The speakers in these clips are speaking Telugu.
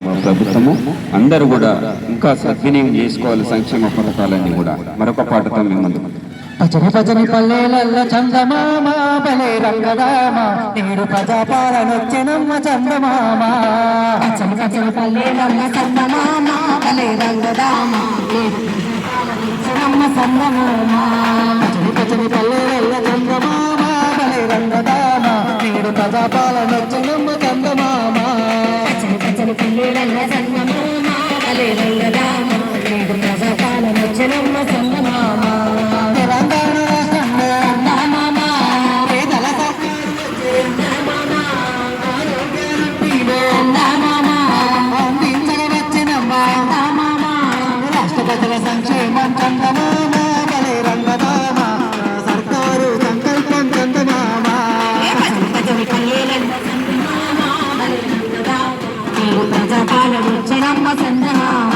ప్రభుత్వము అందరూ కూడా ఇంకా సద్వినియోగం చేసుకోవాలి సంక్షేమ పథకాలన్నీ కూడా. మరొక పాటతో మేము ముందుకు. పచ్చని పచ్చని పల్లెలల్ల చందమామ బలే రంగదామ నేడు ప్రజాపాలనొచ్చెనమ్మ చందమామ. పచ్చని పచ్చని పల్లెలల్ల చందమామ బలే రంగదామ నేడు ప్రజాపాలనొచ్చెనమ్మ చందమామ. పచ్చని పచ్చని పల్లెలల్ల చందమామ బలే రంగదామ నేడు ప్రజాపాలనొచ్చెనమ్మ చందమామ. పచ్చని పచ్చని పల్లెలల్ల చందమామ బలే రంగదామ నేడు ప్రజాపాలనొచ్చెనమ్మ చందమామ. సంక్షేమం చందమామ బలే రంగదామ సర్కారు సంకల్పం చందమామ. పచ్చని పల్లెలల్ల చందమామ బలే రంగదామ నేడు ప్రజాపాలనొచ్చెనమ్మ చందమామ.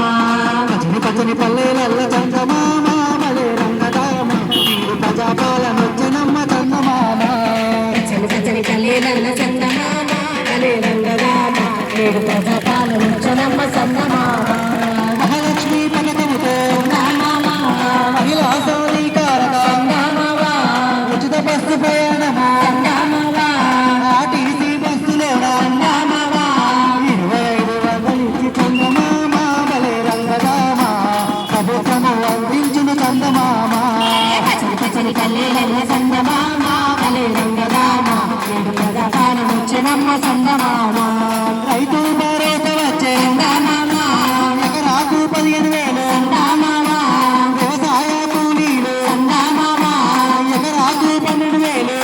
పచ్చని పచ్చని పల్లెలల్ల చందమామ బలే రంగదామ నేడు ప్రజాపాలనొచ్చెనమ్మ చందమామ. పచ్చని పచ్చని పల్లెలల్ల చందమామ బలే రంగదామ నేడు ప్రజాపాలనొచ్చెనమ్మ చందమామ. మహాలక్ష్మి పథకముతో మహిళా సాధికారత ఉచిత బస్సు ప్రయాణము ఆర్టీసీ బస్సులోన 2500 ఇచ్చి చందమామ బలే రంగదామ ప్రభుత్వము అందించిన చందమామ. పచ్చని పల్లెలల్ల చందమామ బలే రంగదామ నేడు ప్రజాపాలనొచ్చెనమ్మ చందమామ. రైతు భరోసా వచ్చే ఎకరాకు 15,000 వ్యవసాయ కూలీలు ఎకరాకు 12,000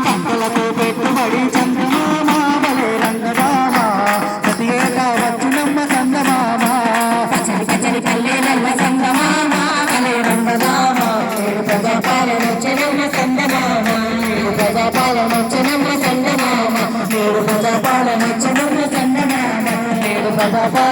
పంటలకు పెట్టుబడి చందమామ బలే రంగదామ ప్రతి ఏటా వచ్చినమ్మ చందమామ. పచ్చని పచ్చని పల్లెలల్ల చందమామ బలే రంగదామ నేడు ప్రజాపాలనొచ్చెనమ్మ చందమామ. నేడు ప్రజాపాలనొచ్చెనమ్మ చందమామ. నేడు ప్రజాపాలనొచ్చెనమ్మ చందమామ. నేడు ప్రజాపాలన